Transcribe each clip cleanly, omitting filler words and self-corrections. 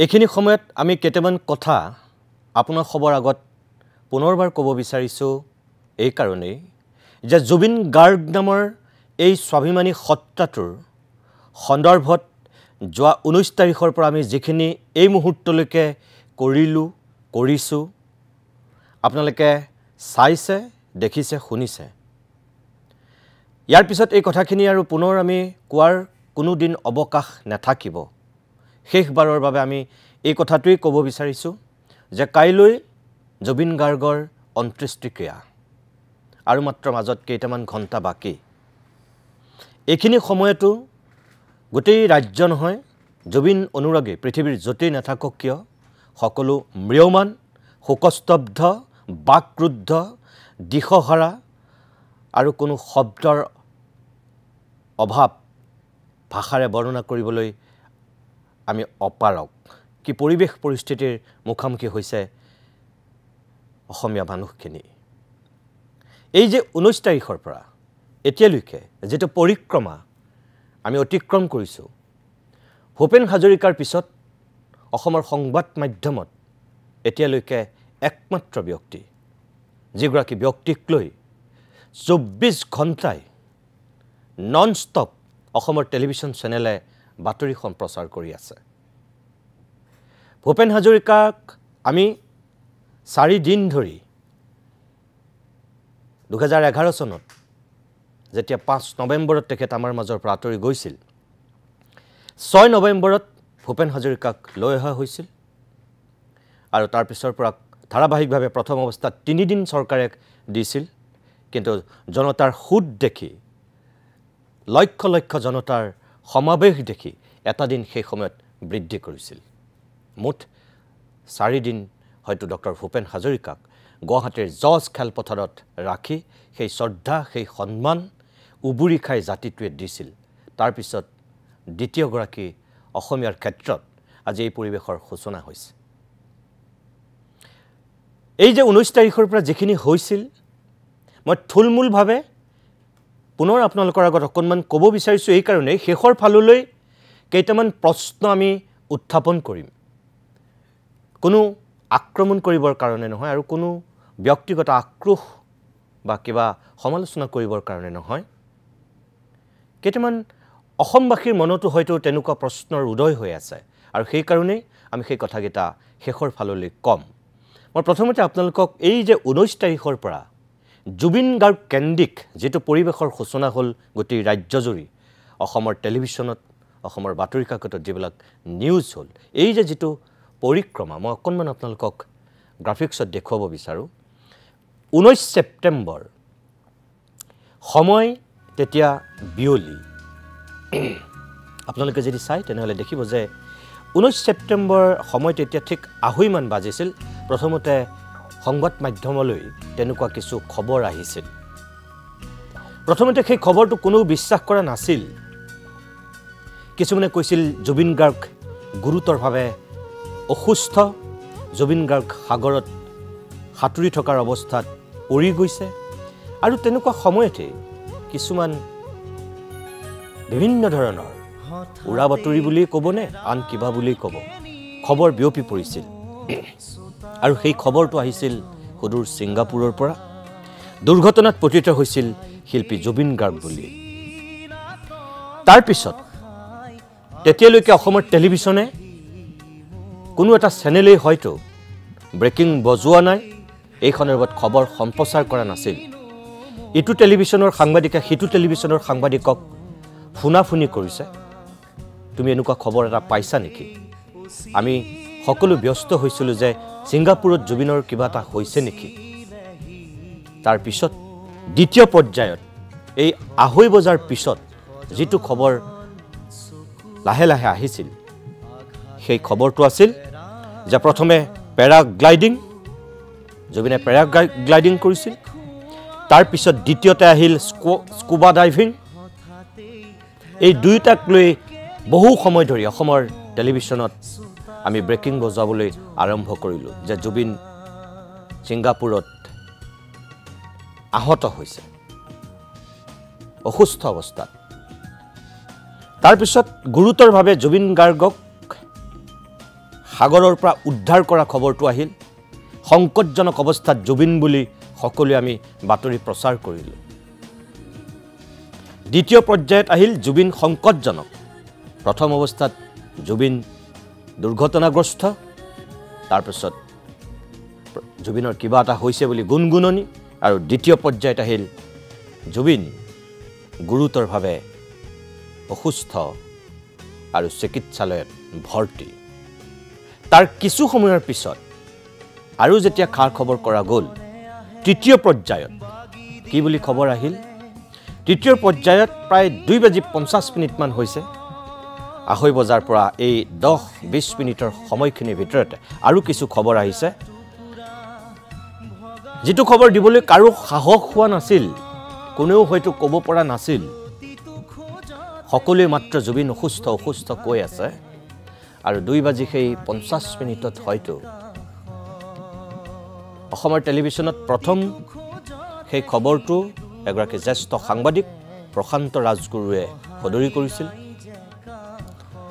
এইখিনি সময়ত আমি কেইটামান কথা আপোনাৰ খবৰ আগত পুনৰবাৰ ক'ব বিচাৰিছোঁ এই কাৰণেই যে জুবিন গাৰ্গ নামৰ এই স্বাভিমানী সত্তাটোৰ সন্দৰ্ভত যোৱা 19 তাৰিখৰ পৰা আমি যিখিনি এই মুহূৰ্তলৈকে কৰিছোঁ আপোনালোকে চাইছে দেখিছে শুনিছে ইয়াৰ পিছত এই কথাখিনি আৰু পুনৰ আমি কোৱাৰ কোনো দিন অৱকাশ নাথাকিব শেষবাৰৰ বাবে আমি এই কথাটোই ক'ব বিচাৰিছোঁ যে কাইলৈ জুবিন গাৰ্গৰ অন্ত্যেষ্টিক্ৰিয়া আৰু মাত্ৰ মাজত কেইটামান ঘণ্টা বাকি এইখিনি সময়তো গোটেই ৰাজ্য নহয় জুবিন অনুৰাগী পৃথিৱীৰ য'তেই নাথাকক কিয় সকলো ম্ৰিয়মান শোকস্তব্ধ বাকৰুদ্ধ দিশহাৰা আৰু কোনো শব্দৰ অভাৱ ভাষাৰে বৰ্ণনা কৰিবলৈ আমি অপাৰক কি পৰিৱেশ পৰিস্থিতিৰ মুখামুখি হৈছে অসমীয়া মানুহখিনি এই যে 19 তাৰিখৰ পৰা এতিয়ালৈকে যেটো পৰিক্ৰমা আমি অতিক্ৰম কৰিছোঁ ভূপেন হাজৰিকাৰ পিছত অসমৰ সংবাদ মাধ্যমত এতিয়ালৈকে একমাত্ৰ ব্যক্তি যিগৰাকী ব্যক্তিক লৈ 24 ঘণ্টাই নন ষ্টপ অসমৰ টেলিভিছন চেনেলে বাতৰি সম্প্ৰচাৰ কৰি আছে ভূপেন হাজৰিকাক আমি 4 দিন ধৰি 2011 চনত যেতিয়া 5 নৱেম্বৰত তেখেত আমাৰ মাজৰ পৰা আঁতৰি গৈছিল 6 নৱেম্বৰত ভূপেন হাজৰিকাক লৈ অহা হৈছিল আৰু তাৰ পিছৰ পৰা ধাৰাবাহিকভাৱে প্ৰথম অৱস্থাত 3 দিন চৰকাৰে দিছিল কিন্তু জনতাৰ খুদ দেখি লক্ষ লক্ষ জনতাৰ সমাবেশ দেখি এটা দিন সেই সময়ত বৃদ্ধি কৰিছিল মুঠ 4 দিন হয়তো ডক্টৰ ভূপেন হাজৰিকাক গুৱাহাটীৰ জজ খেলপথাৰত ৰাখি সেই শ্ৰদ্ধা সেই সন্মান উবুৰি খাই জাতিটোৱে দিছিল তাৰ পিছত দ্বিতীয়গৰাকী অসমীয়াৰ ক্ষেত্ৰত আজি এই পৰিৱেশৰ সূচনা হৈছে এই যে 19 তাৰিখৰ পৰা যিখিনি হৈছিল মই থুলমূলভাৱে পুনৰ আপোনালোকৰ আগত অকণমান ক'ব বিচাৰিছোঁ এই কাৰণেই শেষৰ ফাললৈ কেইটামান প্ৰশ্ন আমি উত্থাপন কৰিম কোনো আক্ৰমণ কৰিবৰ কাৰণে নহয় আৰু কোনো ব্যক্তিগত আক্ৰোশ বা কিবা সমালোচনা কৰিবৰ কাৰণে নহয় কেইটামান অসমবাসীৰ মনতো হয়তো তেনেকুৱা প্ৰশ্নৰ উদয় হৈ আছে আৰু সেই কাৰণেই আমি সেই কথাকেইটা শেষৰ ফাললৈ কম মই প্ৰথমতে আপোনালোকক এই যে 19 তাৰিখৰ পৰা জুবিন গাৰ্গ কেন্দ্ৰিক যেটো পৰিৱেশৰ সূচনা হ'ল গোটেই ৰাজ্যজুৰি অসমৰ টেলিভিছনত অসমৰ বাতৰি কাকতত যিবিলাক নিউজ হ'ল এই যে যেটো পৰিক্ৰমা মই অকণমান আপোনালোকক গ্ৰাফিক্সত দেখুৱাব বিচাৰোঁ 19 ছেপ্টেম্বৰ সময় তেতিয়া বিয়লি আপোনালোকে যদি চাই তেনেহ'লে দেখিব যে 19 ছেপ্টেম্বৰ সময় তেতিয়া ঠিক 2:30 মান বাজিছিল প্ৰথমতে সংবাদ মাধ্যমলৈ তেনেকুৱা কিছু খবৰ আহিছিল প্ৰথমতে সেই খবৰটো কোনো বিশ্বাস কৰা নাছিল কিছুমানে কৈছিল জুবিন গাৰ্গ গুৰুতৰভাৱে অসুস্থ জুবিন গাৰ্গ সাগৰত হাতুৰি থকাৰ অৱস্থাত পৰি গৈছে আৰু তেনেকুৱা সময়তে কিছুমান বিভিন্ন ধৰণৰ উৰা বাতৰি বুলি ক'বনে আন কিবা বুলি ক'ব খবৰ বিয়পি পৰিছিল আৰু সেই খবৰটো আহিছিল সুদূৰ ছিংগাপুৰৰ পৰা দুৰ্ঘটনাত পতিত হৈছিল শিল্পী জুবিন গাৰ্গ বুলি তাৰ পিছত তেতিয়ালৈকে অসমৰ টেলিভিছনে কোনো এটা চেনেলেই হয়তো ব্ৰেকিং বজোৱা নাই এই সন্দৰ্ভত খবৰ সম্প্ৰচাৰ কৰা নাছিল ইটো টেলিভিছনৰ সাংবাদিকে সিটো টেলিভিছনৰ সাংবাদিকক ফুনাফুনি কৰিছে তুমি এনেকুৱা খবৰ এটা পাইছা নেকি আমি সকলো ব্যস্ত হৈছিলোঁ যে ছিংগাপুৰত জুবিনৰ কিবা এটা হৈছে নেকি তাৰ পিছত দ্বিতীয় পৰ্যায়ত এই 2:30 বজাৰ পিছত যেটো খবৰ লাহে লাহে আহিছিল সেই খবৰটো আছিল যে প্ৰথমে পেৰাগ্লাইডিং জুবিনে পেৰাগ্লাইডিং কৰিছিল তাৰ পিছত দ্বিতীয়তে আহিল স্কুবা ডাইভিং এই দুইটাক লৈ বহু সময় ধৰি অসমৰ টেলিভিছনত আমি ব্ৰেকিং বজাবলৈ আৰম্ভ কৰিলোঁ যে জুবিন ছিংগাপুৰত আহত হৈছে অসুস্থ অৱস্থাত তাৰ পিছত গুৰুতৰভাৱে জুবিন গাৰ্গক সাগৰৰ পৰা উদ্ধাৰ কৰা খবৰটো আহিল সংকটজনক অৱস্থাত জুবিন বুলি সকলোৱে আমি বাতৰি প্ৰচাৰ কৰিলোঁ দ্বিতীয় পৰ্যায়ত আহিল জুবিন সংকটজনক প্ৰথম অৱস্থাত জুবিন দুৰ্ঘটনাগ্ৰস্ত তাৰপিছত জুবিনৰ কিবা এটা হৈছে বুলি গুণগুণনি আৰু দ্বিতীয় পৰ্যায়ত আহিল জুবিন গুৰুতৰভাৱে অসুস্থ আৰু চিকিৎসালয়ত ভৰ্তি তাৰ কিছু সময়ৰ পিছত আৰু যেতিয়া খাৰ খবৰ কৰা গ'ল তৃতীয় পৰ্যায়ত কি বুলি খবৰ আহিল তৃতীয় পৰ্যায়ত প্ৰায় 2:50 মান হৈছে আঢ়ৈ বজাৰ পৰা এই 10-20 মিনিটৰ সময়খিনিৰ ভিতৰতে আৰু কিছু খবৰ আহিছে যেটো খবৰ দিবলৈ কাৰো সাহস হোৱা নাছিল কোনেও হয়তো ক'ব পৰা নাছিল সকলোৱে মাত্ৰ জুবিন অসুস্থ কৈ আছে আৰু 2:50 মিনিটত হয়তো অসমৰ টেলিভিছনত প্ৰথম সেই খবৰটো এগৰাকী জ্যেষ্ঠ সাংবাদিক প্ৰশান্ত ৰাজগুৰুৱে সদৰি কৰিছিল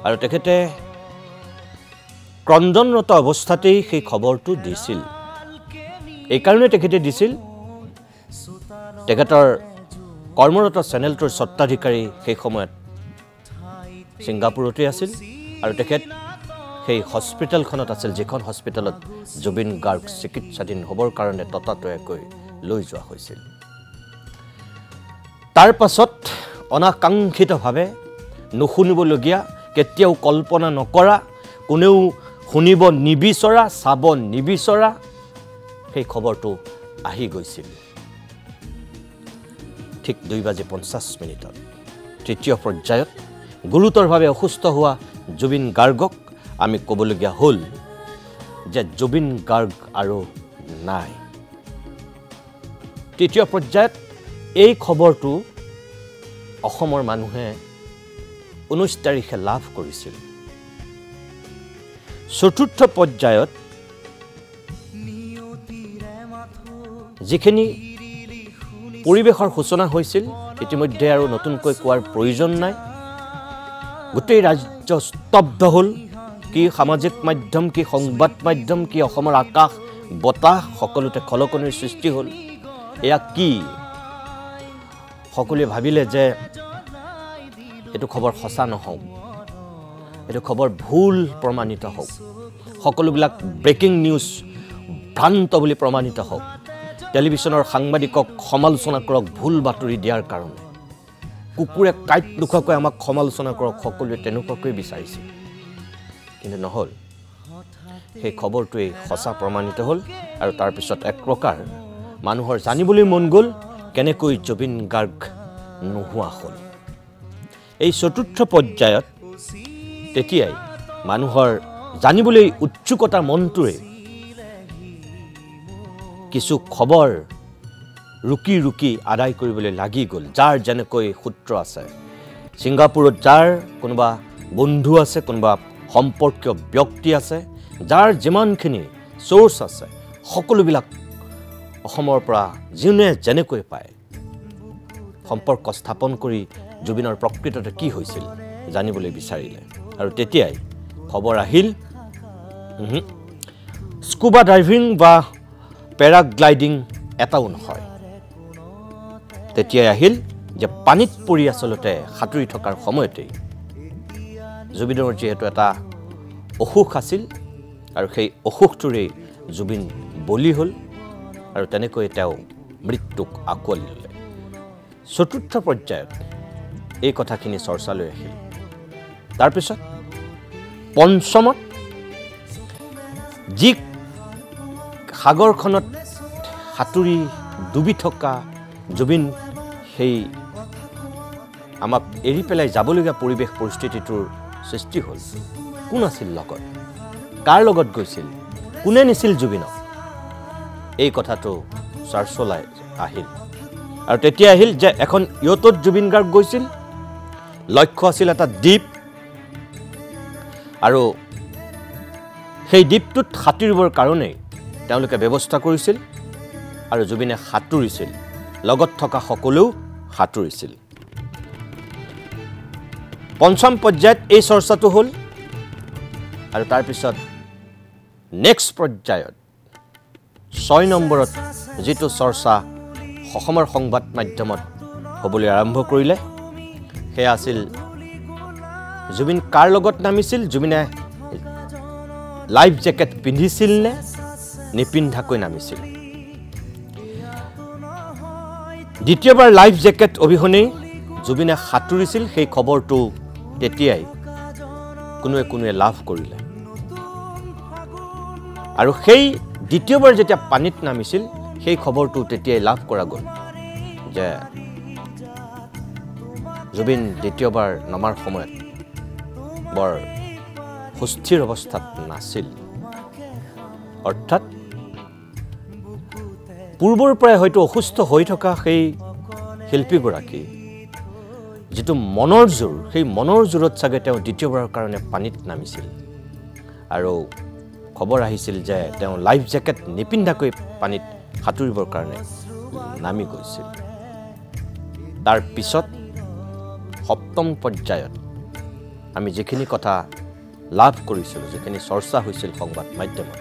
আৰু তেখেতে ক্ৰন্দনৰত অৱস্থাতেই সেই খবৰটো দিছিল এই কাৰণে তেখেতে দিছিল তেখেতৰ কৰ্মৰত চেনেলটোৰ স্বত্বাধিকাৰী সেই সময়ত ছিংগাপুৰতে আছিল আৰু তেখেত সেই হস্পিটেলখনত আছিল যিখন হস্পিটেলত জুবিন গাৰ্গ চিকিৎসাধীন হ'বৰ কাৰণে ততাতৈয়াকৈ লৈ যোৱা হৈছিল তাৰ পাছত অনাকাংক্ষিতভাৱে নুশুনিবলগীয়া কেতিয়াও কল্পনা নকৰা কোনেও শুনিব নিবিচৰা চাব নিবিচৰা সেই খবৰটো আহি গৈছিল ঠিক 2:50 মিনিটত তৃতীয় পৰ্যায়ত গুৰুতৰভাৱে অসুস্থ হোৱা জুবিন গাৰ্গক আমি ক'বলগীয়া হ'ল যে জুবিন গাৰ্গ আৰু নাই তৃতীয় পৰ্যায়ত এই খবৰটো অসমৰ মানুহে 19 তাৰিখে লাভ কৰিছিল চতুৰ্থ পৰ্যায়ত যিখিনি পৰিৱেশৰ সূচনা হৈছিল ইতিমধ্যে আৰু নতুনকৈ কোৱাৰ প্ৰয়োজন নাই গোটেই ৰাজ্য স্তব্ধ হ'ল কি সামাজিক মাধ্যম কি সংবাদ মাধ্যম কি অসমৰ আকাশ বতাহ সকলোতে খলকনিৰ সৃষ্টি হ'ল এয়া কি সকলোৱে ভাবিলে যে এটো খবৰ সঁচা নহওক এটো খবৰ ভুল প্ৰমাণিত হওক সকলোবিলাক ব্ৰেকিং নিউজ ভ্ৰান্ত বুলি প্ৰমাণিত হওক টেলিভিছনৰ সাংবাদিকক সমালোচনা কৰক ভুল বাতৰি দিয়াৰ কাৰণে কুকুৰে কাইট দুখকৈ আমাক সমালোচনা কৰক সকলোৱে তেনেকুৱাকৈ বিচাৰিছিল কিন্তু নহল সেই খবৰটোৱে সঁচা প্ৰমাণিত হ'ল আৰু তাৰ পিছত এক প্ৰকাৰ মানুহৰ জানিবলৈ মন গ'ল কেনেকৈ জুবিন গাৰ্গ নোহোৱা হ'ল এই চতুৰ্থ পৰ্যায়ত তেতিয়াই মানুহৰ জানিবলৈ উৎসুকতা মনটোৰে কিছু খবৰ ৰুকি আদায় কৰিবলৈ লাগি গ'ল যাৰ যেনেকৈ সূত্ৰ আছে ছিংগাপুৰত যাৰ কোনোবা বন্ধু আছে কোনোবা সম্পৰ্কীয় ব্যক্তি আছে যাৰ যিমানখিনি সোৰ্স আছে সকলোবিলাক অসমৰ পৰা যিনে যেনেকৈ পায় সম্পৰ্ক স্থাপন কৰি জুবিনৰ প্ৰকৃততে কি হৈছিল জানিবলৈ বিচাৰিলে আৰু তেতিয়াই খবৰ আহিল স্কুবা ডাইভিং বা পেৰাগ্লাইডিং এটাও নহয় তেতিয়াই আহিল যে পানীত পৰি আচলতে সাঁতুৰি থকাৰ সময়তে জুবিনৰ যেহেতু এটা অসুখ আছিল আৰু সেই অসুখটোৰে জুবিন বলি হ'ল আৰু তেনেকৈ তেওঁ মৃত্যুক আকোৱালি ল'লে চতুৰ্থ পৰ্যায়ত এই কথাখিনি চৰ্চালৈ আহিল তাৰপিছত পঞ্চমত যি সাগৰখনত সাঁতুৰি ডুবি থকা জুবিন সেই আমাক এৰি পেলাই যাবলগীয়া পৰিৱেশ পৰিস্থিতিটোৰ সৃষ্টি হ'ল কোন আছিল লগত কাৰ লগত গৈছিল কোনে নিছিল জুবিনক এই কথাটো চৰ্চালৈ আহিল আৰু তেতিয়া আহিল যে এখন ইয়টত জুবিন গাৰ্গ গৈছিল লক্ষ্য আছিল এটা দ্বীপ আৰু সেই দ্বীপটোত সাঁতুৰিবৰ কাৰণে তেওঁলোকে ব্যৱস্থা কৰিছিল আৰু জুবিনে সাঁতুৰিছিল লগত থকা সকলেও সাঁতুৰিছিল পঞ্চম পৰ্যায়ত এই চৰ্চাটো হ'ল আৰু তাৰ পিছত নেক্সট পৰ্যায়ত 6 নম্বৰত যেটো চৰ্চা অসমৰ সংবাদ মাধ্যমত হ'বলৈ আৰম্ভ কৰিলে সেয়া আছিল জুবিন কাৰ লগত নামিছিল জুবিনে লাইফ জেকেট পিন্ধিছিল নে নিপিন্ধাকৈ নামিছিল দ্বিতীয়বাৰ লাইফ জেকেট অবিহনে জুবিনে সাঁতুৰিছিল সেই খবৰটো তেতিয়াই কোনোৱে লাভ কৰিলে আৰু সেই দ্বিতীয়বাৰ যেতিয়া পানীত নামিছিল সেই খবৰটো তেতিয়াই লাভ কৰা গ'ল যে জুবিন দ্বিতীয়বাৰ নমাৰ সময়ত বৰ সুস্থিৰ অৱস্থাত নাছিল অৰ্থাৎ পূৰ্বৰ পৰাই হয়তো অসুস্থ হৈ থকা সেই শিল্পীগৰাকী যেটো মনৰ জোৰ সেই মনৰ জোৰত চাগে তেওঁ দ্বিতীয়বাৰৰ কাৰণে পানীত নামিছিল আৰু খবৰ আহিছিল যে তেওঁ লাইফ জেকেট নিপিন্ধাকৈ পানীত সাঁতুৰিবৰ কাৰণে নামি গৈছিল তাৰ পিছত সপ্তম পৰ্যায়ত আমি যিখিনি কথা লাভ কৰিছিল যিখিনি চৰ্চা হৈছিল সংবাদ মাধ্যমত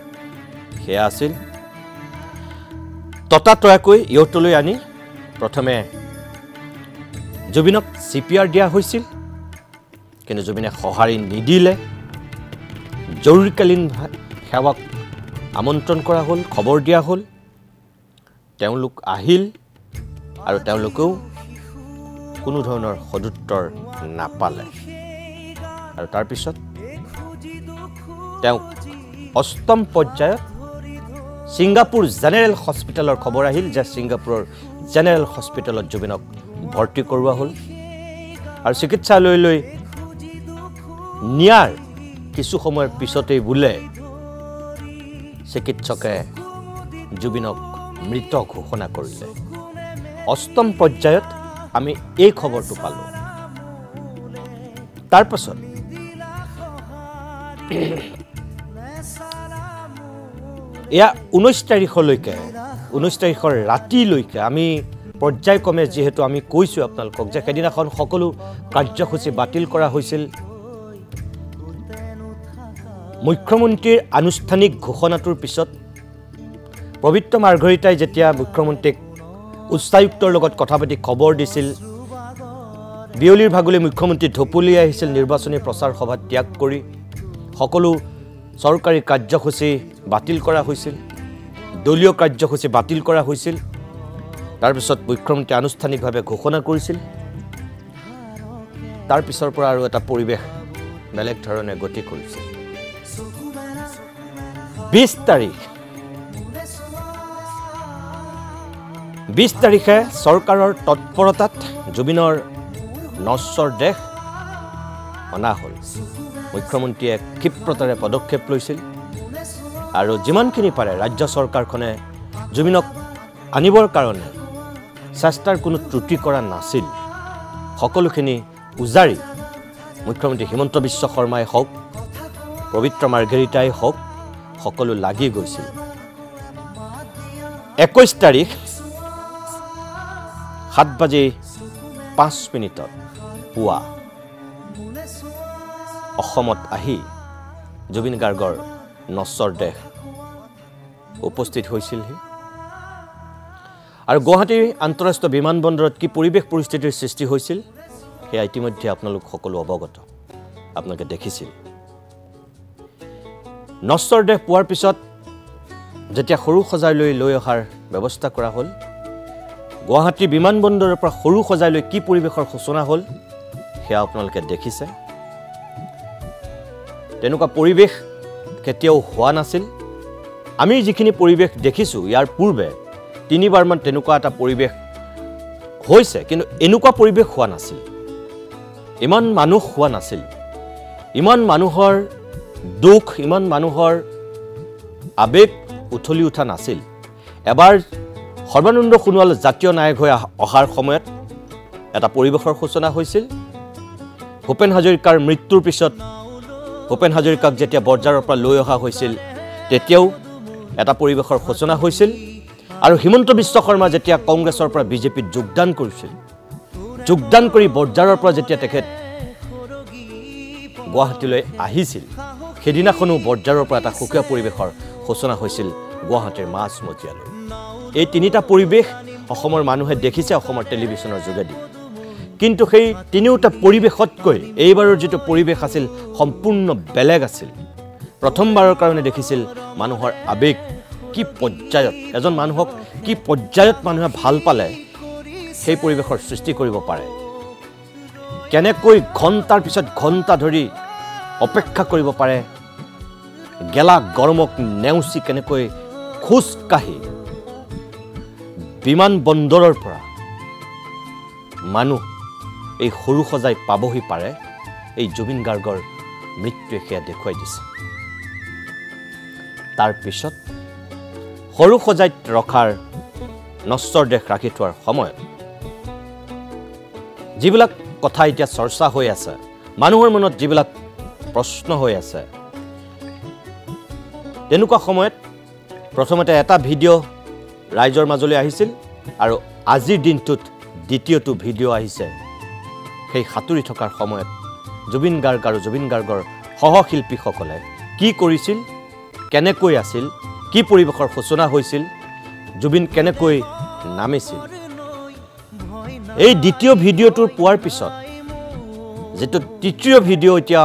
সেয়া আছিল ততাতয়াকৈ ইয়তলৈ আনি প্ৰথমে জুবিনক CPR দিয়া হৈছিল কিন্তু জুবিনে সঁহাৰি নিদিলে জৰুৰীকালীন সেৱাক আমন্ত্ৰণ কৰা হ'ল খবৰ দিয়া হ'ল তেওঁলোক আহিল আৰু তেওঁলোকেও কোনো ধৰণৰ সদুত্তৰ নাপালে আৰু তাৰ পিছত তেওঁ অষ্টম পৰ্যায়ত ছিংগাপুৰ জেনেৰেল হস্পিটেলৰ খবৰ আহিল যে ছিংগাপুৰৰ জেনেৰেল হস্পিটেলত জুবিনক ভৰ্তি কৰোৱা হ'ল আৰু চিকিৎসালয়লৈ নিয়াৰ কিছু সময়ৰ পিছতেই বোলে চিকিৎসকে জুবিনক মৃত ঘোষণা কৰিলে অষ্টম পৰ্যায়ত আমি এই খবৰটো পালোঁ তাৰ পাছত এয়া 19 তাৰিখলৈকে 19 তাৰিখৰ ৰাতিলৈকে আমি পৰ্যায়ক্ৰমে যেহেতু আমি কৈছোঁ আপোনালোকক যে সেদিনাখন সকলো কাৰ্যসূচী বাতিল কৰা হৈছিল মুখ্যমন্ত্ৰীৰ আনুষ্ঠানিক ঘোষণাটোৰ পিছত পবিত্ৰ মাৰ্ঘৰিটাই যেতিয়া মুখ্যমন্ত্ৰীক উচ্চায়ুক্তৰ লগত কথা পাতি খবৰ দিছিল বিয়লিৰ ভাগলৈ মুখ্যমন্ত্ৰী ঢপলি আহিছিল নিৰ্বাচনী প্ৰচাৰ সভা ত্যাগ কৰি সকলো চৰকাৰী কাৰ্যসূচী বাতিল কৰা হৈছিল দলীয় কাৰ্যসূচী বাতিল কৰা হৈছিল তাৰ পিছত মুখ্যমন্ত্ৰী আনুষ্ঠানিকভাৱে ঘোষণা কৰিছিল তাৰ পিছৰ পৰা আৰু এটা পৰিৱেশ বেলেগ ধৰণে গতি কৰিছিল 20 তাৰিখে চৰকাৰৰ তৎপৰতাত জুবিনৰ নশ্বৰ দেহ অনা হ'ল মুখ্যমন্ত্ৰীয়ে ক্ষিপ্ৰতাৰে পদক্ষেপ লৈছিল আৰু যিমানখিনি পাৰে ৰাজ্য চৰকাৰখনে জুবিনক আনিবৰ কাৰণে চেষ্টাৰ কোনো ত্ৰুটি কৰা নাছিল সকলোখিনি উজাৰি মুখ্যমন্ত্ৰী হিমন্ত বিশ্ব শৰ্মাই হওক পবিত্ৰ মাৰ্ঘেৰিটাই হওক সকলো লাগি গৈছিল 21 তাৰিখ 7:05 পুৱা অসমত আহি জুবিন গাৰ্গৰ নশ্বৰ দেহ উপস্থিত হৈছিলহি আৰু গুৱাহাটী আন্তঃৰাষ্ট্ৰীয় বিমানবন্দৰত কি পৰিৱেশ পৰিস্থিতিৰ সৃষ্টি হৈছিল সেয়া ইতিমধ্যে আপোনালোক সকলো অৱগত আপোনালোকে দেখিছিল নশ্বৰ দেহ পোৱাৰ পিছত যেতিয়া সৰু সজাইলৈ লৈ অহাৰ ব্যৱস্থা কৰা হ'ল গুৱাহাটী বিমানবন্দৰৰ পৰা সৰু সজাইলৈ কি পৰিৱেশৰ সূচনা হ'ল সেয়া আপোনালোকে দেখিছে তেনেকুৱা পৰিৱেশ কেতিয়াও হোৱা নাছিল আমি যিখিনি পৰিৱেশ দেখিছোঁ ইয়াৰ পূৰ্বে তিনিবাৰমান তেনেকুৱা এটা পৰিৱেশ হৈছে কিন্তু এনেকুৱা পৰিৱেশ হোৱা নাছিল ইমান মানুহ হোৱা নাছিল ইমান মানুহৰ দুখ ইমান মানুহৰ আবেগ উঠলি উঠা নাছিল এবাৰ সৰ্বানন্দ সোণোৱাল জাতীয় নায়ক হৈ অহাৰ সময়ত এটা পৰিৱেশৰ সূচনা হৈছিল ভূপেন হাজৰিকাৰ মৃত্যুৰ পিছত ভূপেন হাজৰিকাক যেতিয়া বৰ্জাৰৰ পৰা লৈ অহা হৈছিল তেতিয়াও এটা পৰিৱেশৰ সূচনা হৈছিল আৰু হিমন্ত বিশ্ব শৰ্মা যেতিয়া কংগ্ৰেছৰ পৰা বিজেপিত যোগদান কৰিছিল যোগদান কৰি বৰ্জাৰৰ পৰা যেতিয়া তেখেত গুৱাহাটীলৈ আহিছিল সেইদিনাখনো বৰজাৰৰ পৰা এটা সুকীয়া পৰিৱেশৰ সূচনা হৈছিল গুৱাহাটীৰ মাজমজিয়ালৈ এই তিনিটা পৰিৱেশ অসমৰ মানুহে দেখিছে অসমৰ টেলিভিছনৰ যোগেদি কিন্তু সেই তিনিওটা পৰিৱেশতকৈ এইবাৰৰ যেটো পৰিৱেশ আছিল সম্পূৰ্ণ বেলেগ আছিল প্ৰথমবাৰৰ কাৰণে দেখিছিল মানুহৰ আবেগ কি পৰ্যায়ত এজন মানুহক কি পৰ্যায়ত মানুহে ভাল পালে সেই পৰিৱেশৰ সৃষ্টি কৰিব পাৰে কেনেকৈ ঘণ্টাৰ পিছত ঘণ্টা ধৰি অপেক্ষা কৰিব পাৰে গেলা গৰমক নেউচি কেনেকৈ খোজ কাঢ়ি বিমান বন্দৰৰ পৰা মানুহ এই সৰু সজাই পাবহি পাৰে এই জুবিন গাৰ্গৰ মৃত্যুৱে সেয়া দেখুৱাই দিছে তাৰ পিছত সৰু সজাইত ৰখাৰ নশ্বৰ দেশ ৰাখি থোৱাৰ সময়ত যিবিলাক কথা এতিয়া চৰ্চা হৈ আছে মানুহৰ মনত যিবিলাক প্ৰশ্ন হৈ আছে তেনেকুৱা সময়ত প্ৰথমতে এটা ভিডিঅ' ৰাইজৰ মাজলৈ আহিছিল আৰু আজিৰ দিনটোত দ্বিতীয়টো ভিডিঅ' আহিছে সেই সাঁতুৰি থকাৰ সময়ত জুবিন গাৰ্গ আৰু জুবিন গাৰ্গৰ সহশিল্পীসকলে কি কৰিছিল কেনেকৈ আছিল কি পৰিৱেশৰ সূচনা হৈছিল জুবিন কেনেকৈ নামিছিল এই দ্বিতীয় ভিডিঅ'টোৰ পোৱাৰ পিছত যেটো তৃতীয় ভিডিঅ' এতিয়া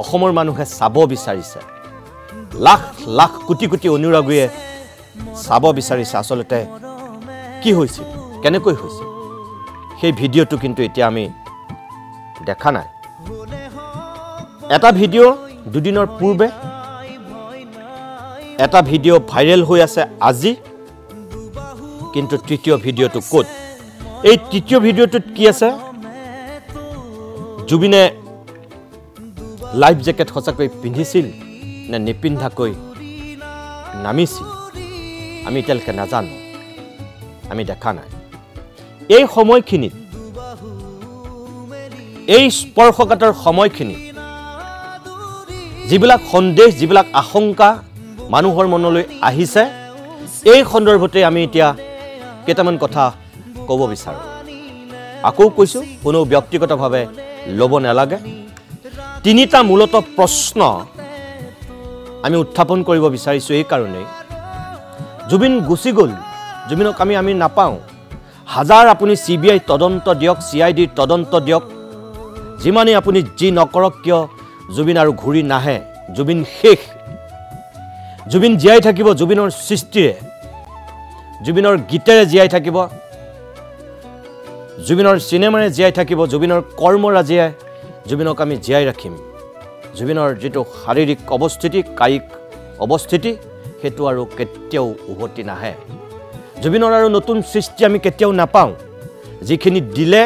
অসমৰ মানুহে চাব বিচাৰিছে লাখ লাখ কোটি কোটি অনুৰাগীয়ে চাব বিচাৰিছে আসলতে কি হৈছিল কেনেকৈ হৈছিল সেই ভিডিঅ'টো কিন্তু এতিয়া আমি দেখা নাই এটা ভিডিঅ' দুদিনৰ পূৰ্বে এটা ভিডিঅ' ভাইৰেল হৈ আছে আজি কিন্তু তৃতীয় ভিডিঅ'টো ক'ত এই তৃতীয় ভিডিঅ'টোত কি আছে জুবিনে লাইফ জেকেট সঁচাকৈ পিন্ধিছিল নে নিপিন্ধাকৈ নামিছিল আমি এতিয়ালৈকে নাজানো আমি দেখা নাই এই সময়খিনিত এই স্পৰ্শকাতৰ সময়খিনি যিবিলাক সন্দেহ যিবিলাক আশংকা মানুহৰ মনলৈ আহিছে এই সন্দৰ্ভতে আমি এতিয়া কেইটামান কথা ক'ব বিচাৰো আকৌ কৈছো কোনো ব্যক্তিগতভাৱে ল'ব নালাগে তিনিটা মূলত প্ৰশ্ন আমি উত্থাপন কৰিব বিচাৰিছো এই কাৰণে জুবিন গুচি গ'ল জুবিনক আমি নাপাওঁ হাজাৰ আপুনি সিবিআই তদন্ত দিয়ক সিআইডিৰ তদন্ত দিয়ক যিমানে আপুনি যি নকৰক কিয় জুবিন আৰু ঘূৰি নাহে জুবিন শেষ জুবিন জীয়াই থাকিব জুবিনৰ সৃষ্টিৰে জুবিনৰ গীতেৰে জীয়াই থাকিব জুবিনৰ সিনেমাৰে জীয়াই থাকিব জুবিনৰ কৰ্মৰাজিয়ে জুবিনক আমি জীয়াই ৰাখিম জুবিনৰ যেটো শাৰীৰিক অৱস্থিতি কায়িক অৱস্থিতি হেতু আৰু কেতিয়াও উভতি নাহে জুবিনৰ আৰু নতুন সৃষ্টি আমি কেতিয়াও নাপাওঁ যিখিনি দিলে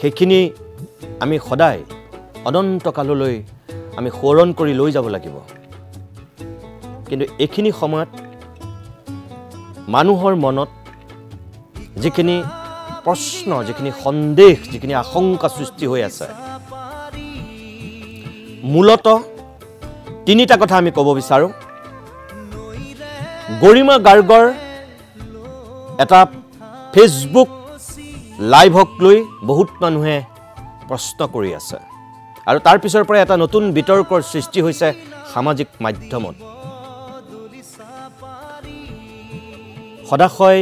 সেইখিনি আমি সদায় অনন্ত কাললৈ আমি সোৰণ কৰি লৈ যাব লাগিব কিন্তু এইখিনি সময়ত মানুহৰ মনত যিখিনি প্ৰশ্ন যিখিনি সন্দেহ যিখিনি আশংকা সৃষ্টি হৈ আছে মূলত তিনিটা কথা আমি ক'ব বিচাৰো গৰিমা গাৰ্গৰ এটা ফেসবুক লাইভক লৈ বহুত মানুহে প্ৰশ্ন কৰি আছে আৰু তাৰ পিছৰ পৰা এটা নতুন বিতৰ্কৰ সৃষ্টি হৈছে সামাজিক মাধ্যমত সদায়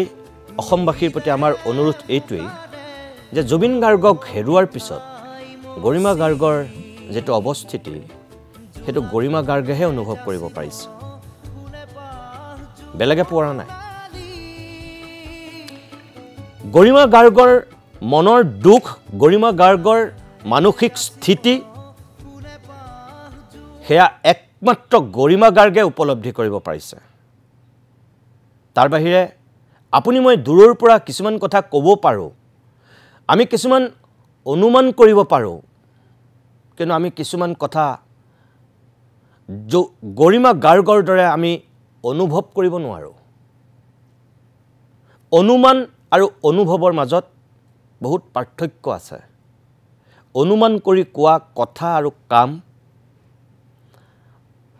অসমবাসীৰ প্ৰতি আমাৰ অনুৰোধ এইটোৱেই যে জুবিন গাৰ্গক হেৰুৱাৰ পিছত গৰিমা গাৰ্গৰ যেটো অৱস্থিতি হেতু গৰিমা গাৰ্গেহে অনুভৱ কৰিব পাৰিছে বেলেগে পৰা নাই গৰিমা গাৰ্গৰ মনৰ দুখ গৰিমা গাৰ্গৰ মানসিক স্থিতি হেয়া একমাত্ৰ গৰিমা গাৰ্গে উপলব্ধি কৰিব পাৰিছে তাৰ বাহিৰে আপুনি মই দূৰৰ পৰা কিছুমান কথা ক'ব পাৰো আমি কিছুমান অনুমান কৰিব পাৰো কিন্তু আমি কিছুমান কথা গৰিমা গাৰ্গৰ দৰে আমি অনুভৱ কৰিব নোৱাৰো অনুমান আৰু অনুভৱৰ মাজত বহুত পাৰ্থক্য আছে অনুমান কৰি কোৱা কথা আৰু কাম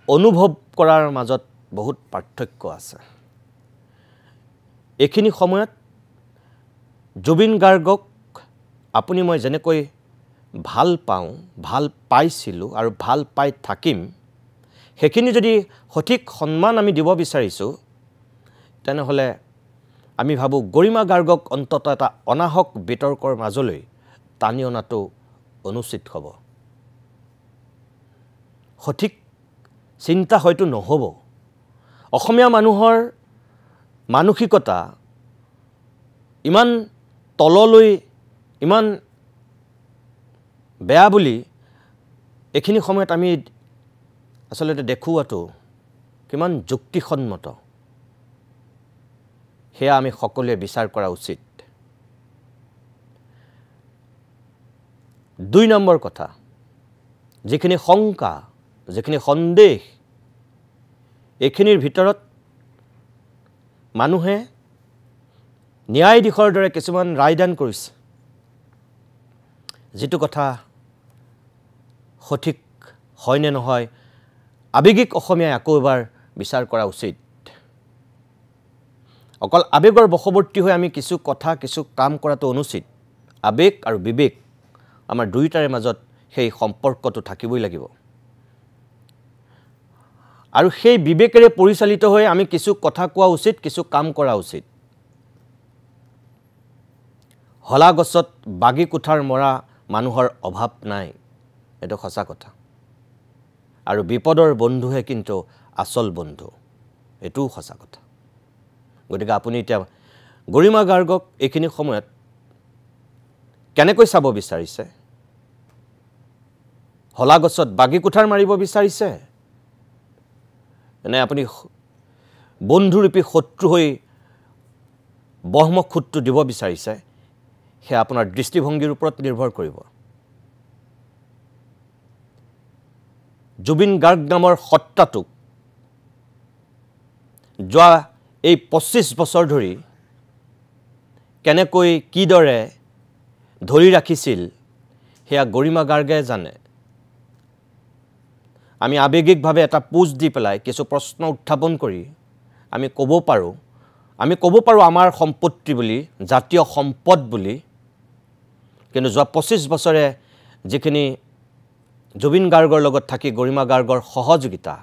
অনুভৱ কৰাৰ মাজত বহুত পাৰ্থক্য আছে এইখিনি সময়ত জুবিন গাৰ্গক আপুনি মই যেনেকৈ ভাল পাওঁ ভাল পাইছিলো আৰু ভাল পাই থাকিম সেইখিনি যদি সঠিক সন্মান আমি দিব বিচাৰিছোঁ তেনেহ'লে আমি ভাবোঁ গৰিমা গাৰ্গক অন্তত এটা অনাহক বিতৰ্কৰ মাজলৈ টানি অনাটো অনুচিত হ'ব সঠিক চিন্তা হয়তো নহ'ব অসমীয়া মানুহৰ মানসিকতা ইমান তললৈ ইমান বেয়া বুলি এইখিনি সময়ত আমি আচলতে দেখুৱাটো কিমান যুক্তিসন্মত সেয়া আমি সকলোৱে বিচাৰ কৰা উচিত 2 নম্বৰ কথা যিখিনি শংকা যিখিনি সন্দেহ এইখিনিৰ ভিতৰত মানুহে ন্যায় দিশৰ দৰে কিছুমান ৰায়দান কৰিছে যেটো কথা সঠিক হয় নে নহয় আবেগিক অসমীয়া আকৌ এবাৰ বিচাৰ কৰা উচিত অকল আবেগৰ বশৱৰ্তী হৈ আমি কিছু কথা কিছু কাম কৰাটো অনুচিত আবেগ আৰু বিবেক আমাৰ দুইটাৰে মাজত সেই সম্পৰ্কটো থাকিবই লাগিব আৰু সেই বিবেকেৰে পৰিচালিত হৈ আমি কিছু কথা কোৱা উচিত কিছু কাম কৰা উচিত হলা গছত বাগি কুঠাৰ মৰা মানুহৰ অভাৱ নাই এটো সঁচা কথা আৰু বিপদৰ বন্ধুহে কিন্তু আসল বন্ধু এটো সঁচা কথা গতিকে আপুনি এতিয়া গৰিমা গাৰ্গক এইখিনি সময়ত কেনেকৈ চাব বিচাৰিছে হলা গছত বাগি কুঠাৰ মাৰিব বিচাৰিছে এনে আপুনি বন্ধুৰূপী শত্ৰু হৈ বহমখুটটো দিব বিচাৰিছে হে আপোনাৰ দৃষ্টিভংগীৰ ওপৰত নিৰ্ভৰ কৰিব জুবিন গাৰ্গ নামৰ সত্তাটোক যোৱা এই 25 বছৰ ধৰি কেনেকৈ কিদৰে ধৰি ৰাখিছিল হেয়া গৰিমা গাৰ্গে জানে আমি আবেগিকভাৱে এটা পোজ দি পেলাই কিছু প্ৰশ্ন উত্থাপন কৰি আমি ক'ব পাৰো আমাৰ সম্পত্তি বুলি জাতীয় সম্পদ বুলি কিন্তু যোৱা 25 বছৰে যিখিনি জুবিন গাৰ্গৰ লগত থাকি গৰিমা গাৰ্গৰ সহযোগিতা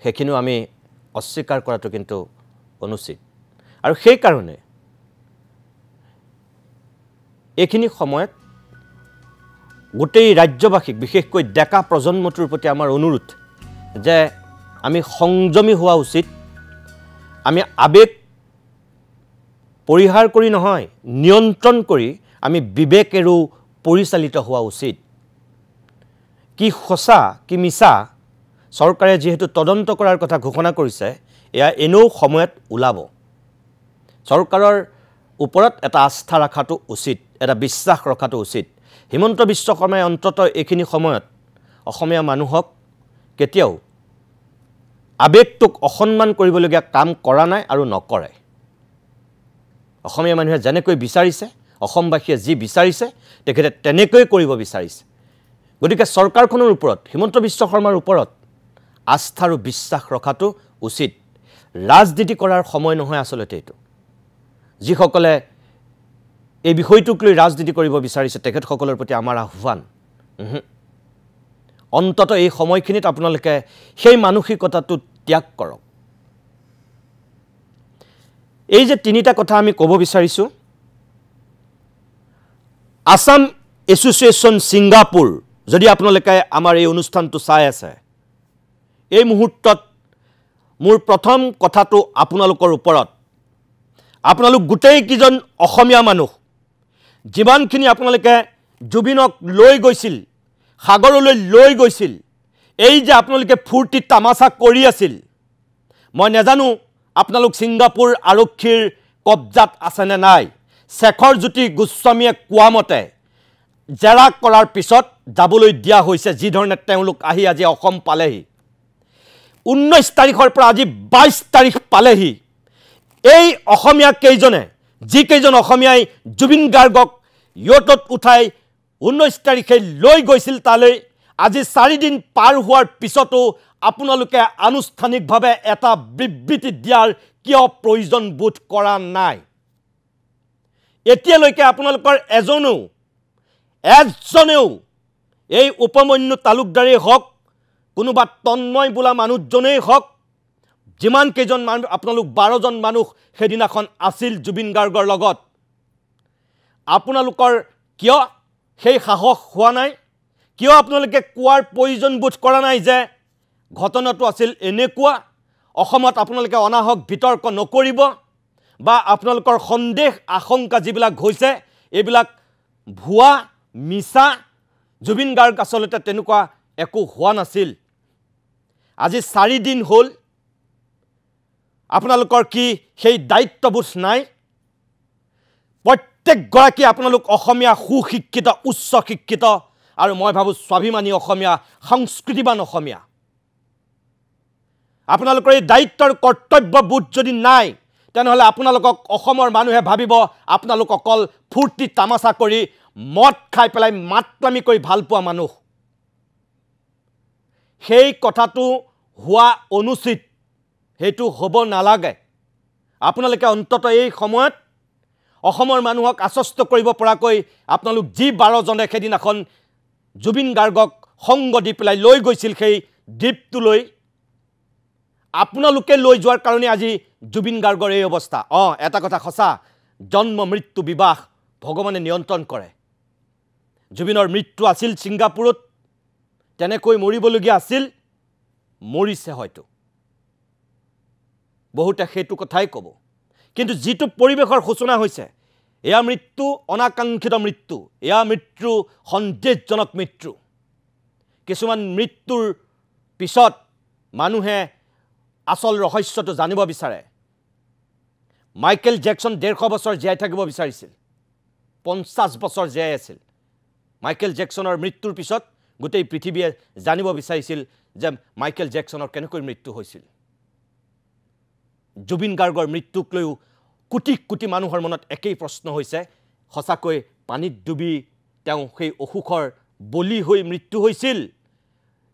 সেইখিনিও আমি অস্বীকাৰ কৰাটো কিন্তু অনুচিত আৰু সেই কাৰণে এইখিনি সময়ত গোটেই ৰাজ্যবাসীক বিশেষকৈ ডেকা প্ৰজন্মটোৰ প্ৰতি আমাৰ অনুৰোধ যে আমি সংযমী হোৱা উচিত আমি আবেগ পৰিহাৰ কৰি নহয় নিয়ন্ত্ৰণ কৰি আমি বিবেকেৰে পৰিচালিত হোৱা উচিত কি সঁচা কি মিছা চৰকাৰে যেহেতু তদন্ত কৰাৰ কথা ঘোষণা কৰিছে এয়া এনেও সময়ত ওলাব চৰকাৰৰ ওপৰত এটা আস্থা ৰাখাটো উচিত এটা বিশ্বাস ৰখাটো উচিত হিমন্ত বিশ্ব শৰ্মাই অন্তত এইখিনি সময়ত অসমীয়া মানুহক কেতিয়াও আবেগটোক অসন্মান কৰিবলগীয়া কাম কৰা নাই আৰু নকৰে অসমীয়া মানুহে যেনেকৈ বিচাৰিছে অসমবাসীয়ে যি বিচাৰিছে তেখেতে তেনেকৈ কৰিব বিচাৰিছে গতিকে চৰকাৰখনৰ ওপৰত হিমন্ত বিশ্ব শৰ্মাৰ ওপৰত আস্থা আৰু বিশ্বাস ৰখাটো উচিত ৰাজনীতি কৰাৰ সময় নহয় আসলতে এটো যিসকলে এই বিষয়টোক লৈ ৰাজনীতি কৰিব বিচাৰিছে তেখেতসকলৰ প্ৰতি আমাৰ আহ্বান অন্তত এই সময়খিনিত আপোনালোকে সেই মানসিকতাটো ত্যাগ কৰক এই যে তিনিটা কথা আমি ক'ব বিচাৰিছো আসাম এছ'চিয়েশ্যন ছিংগাপুৰ যদি আপোনালোকে আমাৰ এই অনুষ্ঠানটো চাই আছে এই মুহূৰ্তত মোৰ প্ৰথম কথাটো আপোনালোকৰ ওপৰত আপোনালোক গোটেই কিজন অসমীয়া মানুহ যিমানখিনি আপোনালোকে জুবিনক লৈ গৈছিল সাগৰলৈ লৈ গৈছিল এই যে আপোনালোকে ফুৰ্তি তামাচা কৰি আছিল মই নেজানো আপোনালোক ছিংগাপুৰ আৰক্ষীৰ কবজাত আছে নে নাই শেখৰ জ্যোতি গোস্বামীয়ে কোৱা মতে জেৰা কৰাৰ পিছত যাবলৈ দিয়া হৈছে যি ধৰণে তেওঁলোক আহি আজি অসম পালেহি 19 তাৰিখৰ পৰা আজি 22 তাৰিখ পালেহি এই অসমীয়া কেইজনে যি কেইজন অসমীয়াই জুবিন গাৰ্গক ইয়টত উঠাই 19 তাৰিখে লৈ গৈছিল তালৈ আজি 4 দিন পাৰ হোৱাৰ পিছতো আপোনালোকে আনুষ্ঠানিকভাৱে এটা বিবৃতি দিয়াৰ কিয় প্ৰয়োজন বোধ কৰা নাই এতিয়ালৈকে আপোনালোকৰ এজনেও এই উপমন্যু তালুকদাৰেই হওক কোনোবা তন্ময় বোলা মানুহজনেই হওক যিমান কেইজন মানুহ আপোনালোক 12 জন মানুহ সেদিনাখন আছিল জুবিন গাৰ্গৰ লগত আপোনালোকৰ কিয় সেই সাহস হোৱা নাই কিয় আপোনালোকে কোৱাৰ প্ৰয়োজন বোধ কৰা নাই যে ঘটনাটো আছিল এনেকুৱা অসমত আপোনালোকে অনাহক বিতৰ্ক নকৰিব বা আপোনালোকৰ সন্দেহ আশংকা যিবিলাক হৈছে এইবিলাক ভুৱা মিছা জুবিন গাৰ্গ আসলতে তেনেকুৱা একো হোৱা নাছিল আজি 4 দিন হ'ল আপোনালোকৰ কি সেই দায়িত্ববোধ নাই প্ৰত্যেক গৰাকী আপোনালোক অসমীয়া সুশিক্ষিত উচ্চ শিক্ষিত আৰু মই ভাবো স্বাভিমানী অসমীয়া সংস্কৃতিবান অসমীয়া আপোনালোকৰ এই দায়িত্বৰ কৰ্তব্যবোধ যদি নাই তেনেহলে আপোনালোকক অসমৰ মানুহে ভাবিব আপোনালোক অকল ফুৰ্তি তামাশা কৰি মদ খাই পেলাই মাতলামি কৰি ভাল পোৱা মানুহ সেই কথাটো হোৱা অনুচিত হেতু হ'ব নালাগে আপোনালোকে অন্তত এই সময়ত অসমৰ মানুহক আশ্বস্ত কৰিব পৰাকৈ আপোনালোক যি 12 জনে খেদিনাখন জুবিন গাৰ্গক সংগ দি পেলাই লৈ গৈছিল সেই দ্বীপটোলৈ আপোনালোকে লৈ যোৱাৰ কাৰণে আজি জুবিন গাৰ্গৰ এই অৱস্থা এটা কথা সঁচা জন্ম মৃত্যু বিবাহ ভগৱানে নিয়ন্ত্ৰণ কৰে জুবিনৰ মৃত্যু আছিল ছিংগাপুৰত তেনেকৈ মৰিবলগীয়া আছিল মৰিছে হয়তো বহুতে সেইটো কথাই ক'ব কিন্তু যিটো পৰিবেশৰ সূচনা হৈছে এয়া মৃত্যু অনাকাংক্ষিত মৃত্যু এয়া মৃত্যু সন্দেহজনক মৃত্যু কিছুমান মৃত্যুৰ পিছত মানুহে আসল ৰহস্যটো জানিব বিচাৰে মাইকেল জেকসন 150 বছৰ জীয়াই থাকিব বিচাৰিছিল 50 বছৰ জীয়াই আছিল মাইকেল জেকসনৰ মৃত্যুৰ পিছত গোটেই পৃথিৱীয়ে জানিব বিচাৰিছিল যে মাইকেল জেকসনৰ কেনেকৈ মৃত্যু হৈছিল জুবিন গাৰ্গৰ মৃত্যুক লৈ কোটি কোটি মানুহৰ মনত একেই প্ৰশ্ন হৈছে সঁচাকৈ পানীত ডুবি তেওঁ সেই অসুখৰ বলি হৈ মৃত্যু হৈছিল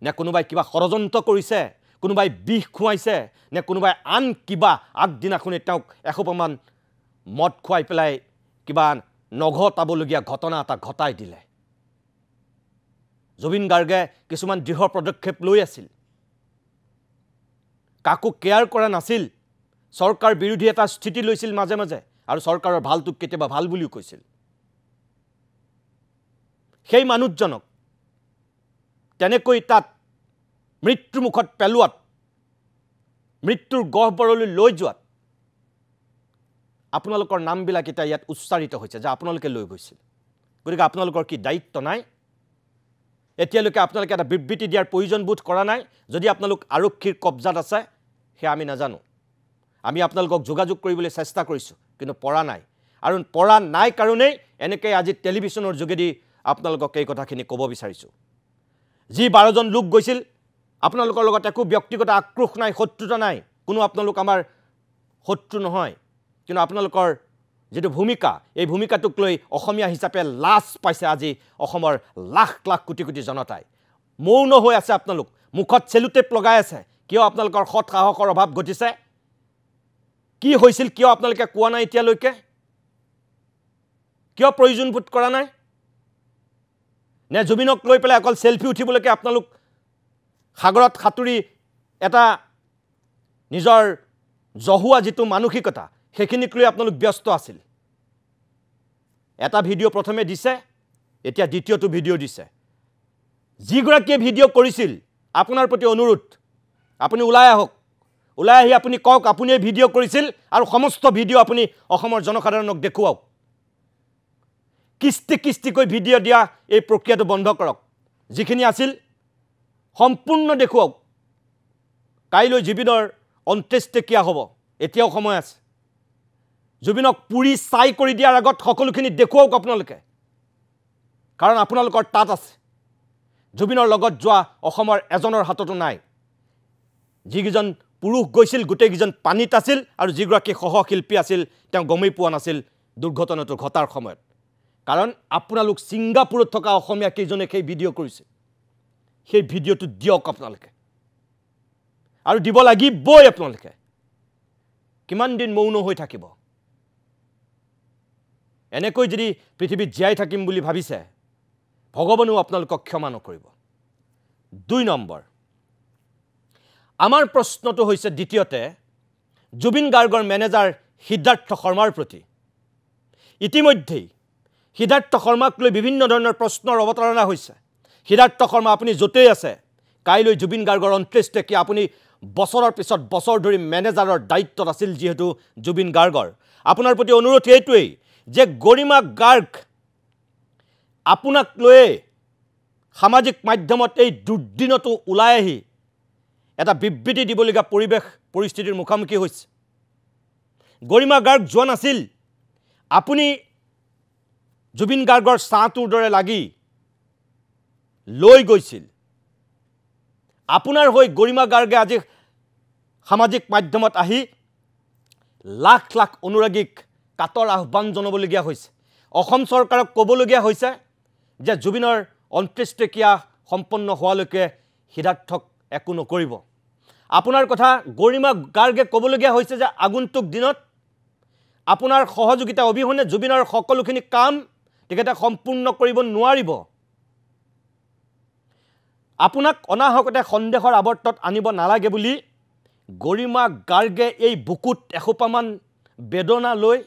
নে কোনোবাই কিবা ষড়যন্ত্ৰ কৰিছে কোনোবাই বিষ খুৱাইছে নে কোনোবাই আন কিবা আগদিনাখনে তেওঁক এসোপামান মদ খুৱাই পেলাই কিবা নঘটাবলগীয়া ঘটনা এটা ঘটাই দিলে জুবিন গাৰ্গে কিছুমান দৃঢ় পদক্ষেপ লৈ আছিল কাকো কেয়াৰ কৰা নাছিল সৰকাৰ বিৰোধী এটা স্থিতি লৈছিল মাজে মাজে আৰু সৰকাৰৰ ভালটোক কেতিয়াবা ভাল বুলিও কৈছিল সেই মানুহজনক তেনেকৈ তাত মৃত্যুৰ মুখত পেলোৱাত মৃত্যুৰ গহ্বৰলৈ লৈ যোৱাত আপোনালোকৰ নামবিলাক এটা ইয়াত উচ্চাৰিত হৈছে যে আপোনালোকে লৈ গৈছিল গতিকে আপোনালোকৰ কি দায়িত্ব নাই এতিয়ালৈকে আপোনালোকে এটা বিবৃতি দিয়াৰ প্ৰয়োজন বোধ কৰা নাই যদি আপোনালোক আৰক্ষীৰ কব্জাত আছে হে আমি নাজানো আমি আপোনালোকক যোগাযোগ কৰিবলৈ চেষ্টা কৰিছো কিন্তু পৰা নাই আৰু পৰা নাই কাৰণেই এনেকৈ আজি টেলিভিছনৰ যোগেদি আপোনালোকক এই কথাখিনি ক'ব বিচাৰিছো যি 12 জন লোক গৈছিল আপোনালোকৰ লগত একো ব্যক্তিগত আক্ৰোশ নাই শত্ৰুতা নাই কোনো আপোনালোক আমাৰ শত্ৰু নহয় কিন্তু আপোনালোকৰ যেটো ভূমিকা এই ভূমিকাটোক লৈ অসমীয়া হিচাপে লাজ পাইছে আজি অসমৰ লাখ লাখ কোটি কোটি জনতাই মৌন হৈ আছে আপোনালোক মুখত চেলুটেপ লগাই আছে কিয় আপোনালোকৰ সৎ সাহসৰ অভাৱ ঘটিছে কি হৈছিল কিয় আপোনালোকে কোৱা নাই এতিয়ালৈকে কিয় প্ৰয়োজন বোধ কৰা নাই নে জুবিনক লৈ পেলাই অকল সেলফি উঠিবলৈকে আপোনালোক সাগৰত খাতুৰি এটা নিজৰ জহুৱা যেটো মানসিকতা সেইখিনিক লৈ আপোনালোক ব্যস্ত আছিল এটা ভিডিও প্ৰথমে দিছে এতিয়া দ্বিতীয়টো ভিডিও দিছে যিগৰাকীয়ে ভিডিও কৰিছিল আপোনাৰ প্ৰতি অনুৰোধ আপুনি ওলাই আহক ওলাই আহি আপুনি কক আপুনি ভিডিও কৰিছিল আৰু সমস্ত ভিডিও আপুনি অসমৰ জনসাধাৰণক দেখুৱাওক কিস্তি কিস্তি কৈ ভিডিও দিয়া এই প্ৰক্ৰিয়াটো বন্ধ কৰক যিখিনি আছিল সম্পূৰ্ণ দেখুৱাওক কাইলৈ জুবিনৰ অন্ত্যেষ্টিক্ৰিয়া হ'ব এতিয়াও সময় আছে জুবিনক পুৰি চাই কৰি দিয়াৰ আগত সকলোখিনি দেখুৱাওক আপোনালোকে কাৰণ আপোনালোকৰ তাত আছে জুবিনৰ লগত যোৱা অসমৰ এজনৰ হাততো নাই যিগিজন পুৰুষ গৈছিল গোটেইগিজন পানীত আছিল আৰু যিগৰাকী সহশিল্পী আছিল তেওঁ গমেই পোৱা নাছিল দুৰ্ঘটনাটো ঘটাৰ সময়ত কাৰণ আপোনালোক ছিংগাপুৰত থকা অসমীয়া কেইজনে সেই ভিডিও কৰিছে সেই ভিডিওটো দিয়ক আপোনালোকে আৰু দিব লাগিবই আপোনালোকে কিমান দিন মৌন হৈ থাকিব এনেকৈ যদি পৃথিৱীত জীয়াই থাকিম বুলি ভাবিছে ভগৱানেও আপোনালোকক ক্ষমা নকৰিব 2 নম্বৰ আমাৰ প্ৰশ্নটো হৈছে দ্বিতীয়তে জুবিন গাৰ্গৰ মেনেজাৰ সিদ্ধাৰ্থ শৰ্মাৰ প্ৰতি ইতিমধ্যেই সিদ্ধাৰ্থ শৰ্মাক লৈ বিভিন্ন ধৰণৰ প্ৰশ্নৰ অৱতাৰণা হৈছে সিদ্ধাৰ্থ শৰ্মা আপুনি য'তেই আছে কাইলৈ জুবিন গাৰ্গৰ অন্ত্যেষ্টিক্ৰিয়া আপুনি বছৰৰ পিছত বছৰ ধৰি মেনেজাৰৰ দায়িত্বত আছিল যেহেতু জুবিন গাৰ্গৰ আপোনাৰ প্ৰতি অনুৰোধ এইটোৱেই যে গৰিমা গাৰ্গ আপোনাক লৈ সামাজিক মাধ্যমত এই দুৰ্দিনটো ওলাই আহি এটা বিবৃতি দিবলগীয়া পৰিস্থিতিৰ মুখামুখি হৈছে গৰিমা গাৰ্গ যোৱা নাছিল আপুনি জুবিন গাৰ্গৰ ছাঁটোৰ দৰে লাগি লৈ গৈছিল আপোনাৰ হৈ গৰিমা গাৰ্গে আজি সামাজিক মাধ্যমত আহি লাখ লাখ অনুৰাগীক কাতৰ আহ্বান জনাবলগীয়া হৈছে অসম চৰকাৰক ক'বলগীয়া হৈছে যে জুবিনৰ অন্ত্যেষ্টিক্ৰিয়া সম্পন্ন হোৱালৈকে সিদ্ধাৰ্থক একো নকৰিব আপোনাৰ কথা গৰিমা গাৰ্গে ক'বলগীয়া হৈছে যে আগন্তুক দিনত আপোনাৰ সহযোগিতা অবিহনে জুবিনৰ সকলোখিনি কাম তেখেতে সম্পূৰ্ণ কৰিব নোৱাৰিব আপোনাক অনাহকতে সন্দেহৰ আৱৰ্তত আনিব নালাগে বুলি গৰিমা গাৰ্গে এই বুকুত এসোপামান বেদনা লৈ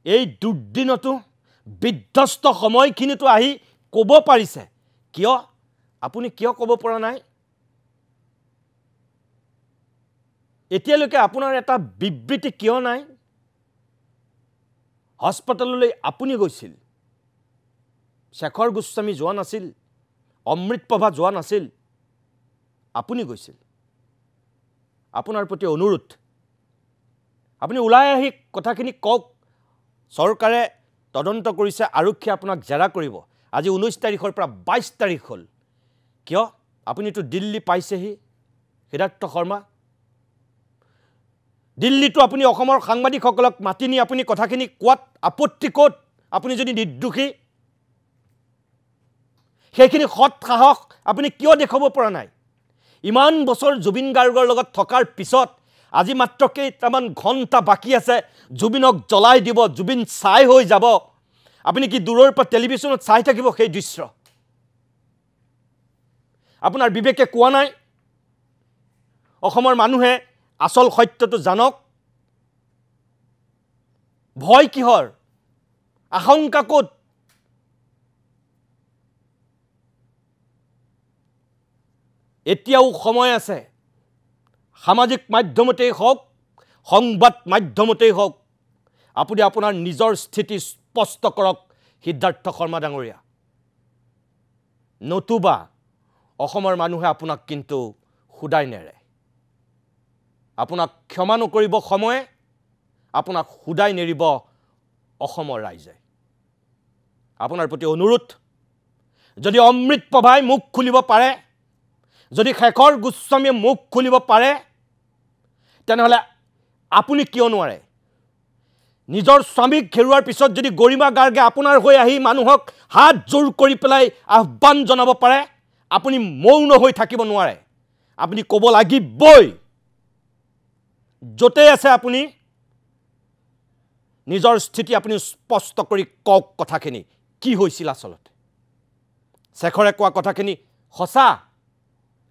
এই দুৰ্দিনটো বিধ্বস্ত সময়খিনিতো আহি ক'ব পাৰিছে কিয় আপুনি কিয় ক'ব পৰা নাই এতিয়ালৈকে আপোনাৰ এটা বিবৃতি কিয় নাই হস্পিটেললৈ আপুনি গৈছিল শেখৰ গোস্বামী যোৱা নাছিল অমৃত প্ৰভা যোৱা নাছিল আপুনি গৈছিল আপোনাৰ প্ৰতি অনুৰোধ আপুনি ওলাই আহি কথাখিনি কওক চৰকাৰে তদন্ত কৰিছে আৰক্ষী আপোনাক জেৰা কৰিব আজি 19 তাৰিখৰ পৰা 22 তাৰিখ হ'ল কিয় আপুনিতো দিল্লী পাইছেহি সিদ্ধাৰ্থ শৰ্মা দিল্লীটো আপুনি অসমৰ সাংবাদিকসকলক মাতি নি আপুনি কথাখিনি কোৱাত আপত্তি ক'ত আপুনি যদি নিৰ্দোষী সেইখিনি সৎ সাহস আপুনি কিয় দেখাব পৰা নাই ইমান বছৰ জুবিন গাৰ্গৰ লগত থকাৰ পিছত আজি মাত্ৰ কেইটামান ঘণ্টা বাকী আছে জুবিনক জ্বলাই দিব জুবিন ছাই হৈ যাব আপুনি কি দূৰৰ পৰা টেলিভিছনত চাই থাকিব সেই দৃশ্য আপোনাৰ বিবেকে কোৱা নাই অসমৰ মানুহে আসল সত্যটো জানক ভয় কিহৰ আশংকা ক'ত এতিয়াও সময় আছে সামাজিক মাধ্যমতেই হওক সংবাদ মাধ্যমতেই হওক আপুনি আপোনাৰ নিজৰ স্থিতি স্পষ্ট কৰক সিদ্ধাৰ্থ শৰ্মা ডাঙৰীয়া নতুবা অসমৰ মানুহে আপোনাক কিন্তু খুদাই নেৰে আপোনাক ক্ষমা নকৰিব সময়ে আপোনাক খুদাই নেৰিব অসমৰ ৰাইজে আপোনাৰ প্ৰতি অনুৰোধ যদি অমৃত প্ৰভাই মুখ খুলিব পাৰে যদি শেখৰ গোস্বামীয়ে মুখ খুলিব পাৰে তেনেহলে আপুনি কিয় নোৱাৰে নিজৰ স্বামীক হেৰুৱাৰ পিছত যদি গৰিমা গাৰ্গে আপোনাৰ হৈ আহি মানুহক হাত জোৰ কৰি পেলাই আহ্বান জনাব পাৰে আপুনি মৌন হৈ থাকিব নোৱাৰে আপুনি ক'ব লাগিবই য'তে আছে আপুনি নিজৰ স্থিতি আপুনি স্পষ্ট কৰি কওক কথাখিনি কি হৈছিল আসলতে শেখৰে কোৱা কথাখিনি সঁচা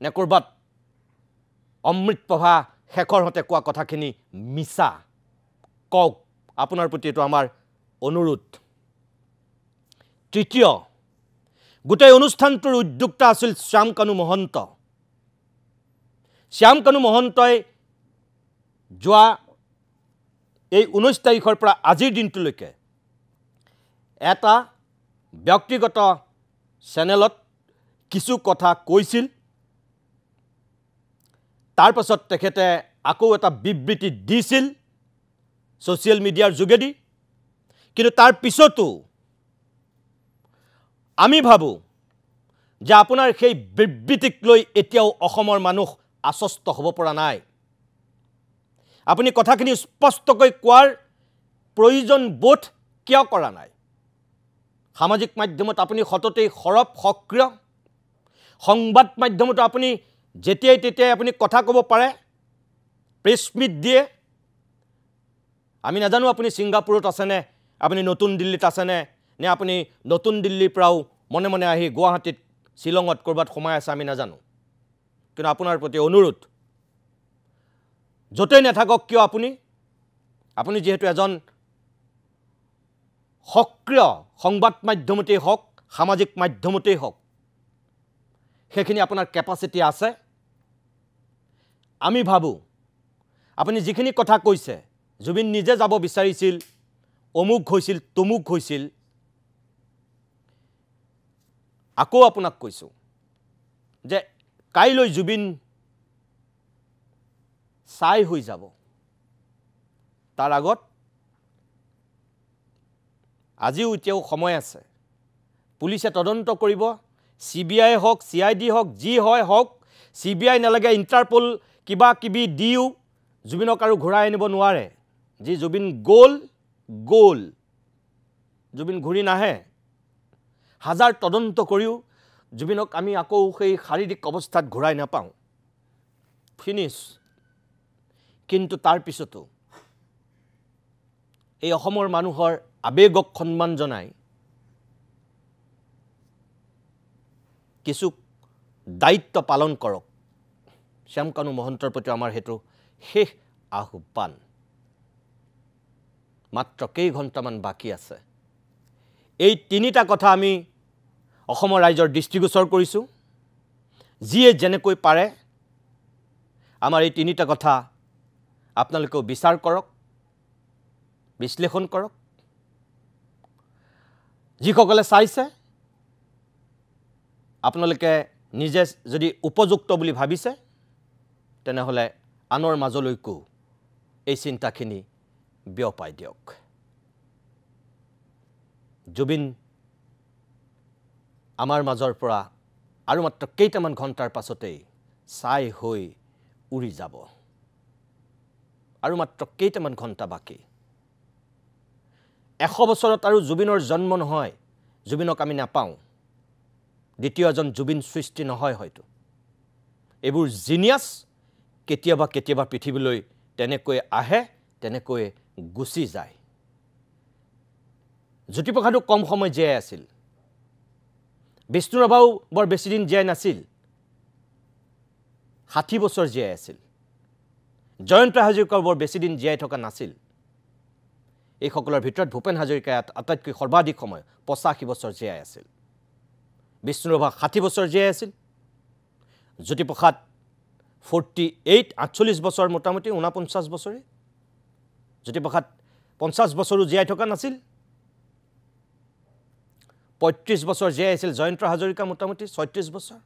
নে কৰবাত অমৃত প্ৰভা শেখৰ হতে কোৱা কথাখিনি মিছা কওক আপোনাৰ প্ৰতি এটো আমাৰ অনুৰোধ তৃতীয় গোটেই অনুষ্ঠানটোৰ উদ্যোক্তা আছিল শ্যাম কানু মহন্তই যোৱা এই 19 তাৰিখৰ পৰা আজিৰ দিনটোলৈকে এটা ব্যক্তিগত চেনেলত কিছু কথা কৈছিল তাৰ পাছত তেখেতে আকৌ এটা বিবৃতি দিছিল সোশ্যাল মিডিয়াৰ যোগেদি কিন্তু তাৰ পিছতো আমি ভাবো যে আপোনাৰ সেই বিবৃতিক লৈ এতিয়াও অসমৰ মানুহ আশ্বস্ত হ'ব পৰা নাই আপুনি কথাখিনি স্পষ্টকৈ কোৱাৰ প্ৰয়োজন বোধ কিয় কৰা নাই সামাজিক মাধ্যমত আপুনি সততেই সৰব সক্ৰিয় সংবাদ মাধ্যমত আপুনি যেতিয়াই তেতিয়াই আপুনি কথা ক'ব পাৰে প্ৰেছ মিট দিয়ে আমি নাজানো আপুনি সিংগাপুৰত আছে নে আপুনি নতুন দিল্লীত আছে নে নে আপুনি নতুন দিল্লীৰ পৰাও মনে মনে আহি গুৱাহাটীত শ্বিলঙত ক'ৰবাত সোমাই আছে আমি নাজানো কিন্তু আপোনাৰ প্ৰতি অনুৰোধ য'তেই নাথাকক কিয় আপুনি যিহেতু এজন সক্ৰিয় সংবাদ মাধ্যমতেই হওক সামাজিক মাধ্যমতেই হওক সেইখিনি আপোনাৰ কেপাচিটি আছে আমি ভাবোঁ আপুনি যিখিনি কথা কৈছে জুবিন নিজে যাব বিচাৰিছিল অমুক হৈছিল তমুক হৈছিল আকৌ আপোনাক কৈছোঁ যে কাইলৈ জুবিন চাই হৈ যাব তাৰ আগত আজিও এতিয়াও সময় আছে পুলিচে তদন্ত কৰিব CBI হওক CID হওক যি হয় হওক CBI নালাগে ইণ্টাৰপল কিবা কিবি দিও জুবিনক আৰু ঘূৰাই আনিব নোৱাৰে যি জুবিন গ'ল জুবিন ঘূৰি নাহে হাজাৰ তদন্ত কৰিও জুবিনক আমি আকৌ সেই শাৰীৰিক অৱস্থাত ঘূৰাই নাপাওঁ ফিনিশ কিন্তু তাৰ পিছতো এই অসমৰ মানুহৰ আবেগক সন্মান জনাই কিছু দায়িত্ব পালন কৰক শ্যামকানু মহন্তৰ প্ৰতি আমাৰ হেতু শেষ আহ্বান মাত্ৰ কেই ঘণ্টামান বাকি আছে এই তিনিটা কথা আমি অসমৰ ৰাইজৰ দৃষ্টিগোচৰ কৰিছোঁ যিয়ে যেনেকৈ পাৰে আমাৰ এই তিনিটা কথা আপোনালোকেও বিচাৰ কৰক বিশ্লেষণ কৰক যিসকলে চাইছে আপোনালোকে নিজে যদি উপযুক্ত বুলি ভাবিছে তেনেহলে আনৰ মাজলৈকো এই চিন্তাখিনি বিয়পাই দিয়ক জুবিন আমাৰ মাজৰ পৰা আৰু মাত্ৰ কেইটামান ঘণ্টাৰ পাছতেই চাই হৈ উৰি যাব আৰু মাত্ৰ কেইটামান ঘণ্টা বাকি 100 বছৰত আৰু জুবিনৰ জন্ম নহয় জুবিনক আমি নাপাওঁ দ্বিতীয় এজন জুবিন সৃষ্টি নহয় হয়তো এইবোৰ জিনিয়াছ কেতিয়াবা পৃথিৱীলৈ তেনেকৈ আহে তেনেকৈ গুচি যায় জ্যোতিপ্ৰসাদো কম সময় জীয়াই আছিল বিষ্ণুৰাভাও বৰ বেছি দিন জীয়াই নাছিল 60 বছৰ জীয়াই আছিল জয়ন্ত হাজৰিকা বৰ বেছি দিন জীয়াই থকা নাছিল এই সকলৰ ভিতৰত ভূপেন হাজৰিকা আটাইতকৈ সৰ্বাধিক সময় 85 বছৰ জীয়াই আছিল বিষ্ণুৰাভা 60 বছৰ জীয়াই আছিল জ্যোতিপ্ৰসাদ 48 বছৰ মোটামুটি 49 বছৰে জ্যোতিপ্ৰসাদ 50 বছৰো জীয়াই থকা নাছিল 35 বছৰ জীয়াই আছিল জয়ন্ত হাজৰিকা মোটামুটি 36 বছৰ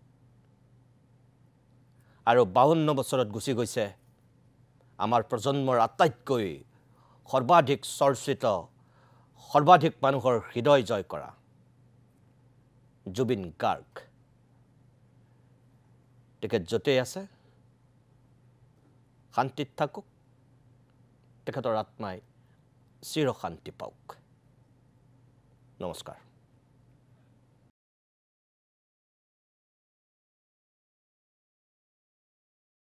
আৰু 52 বছৰত গুচি গৈছে আমাৰ প্ৰজন্মৰ আটাইতকৈ সৰ্বাধিক চৰ্চিত সৰ্বাধিক মানুহৰ হৃদয় জয় কৰা জুবিন গাৰ্গ তেখেত য'তেই আছে শান্তিত থাকক তেখেতৰ আত্মাই চিৰ শান্তি পাওক নমস্কাৰ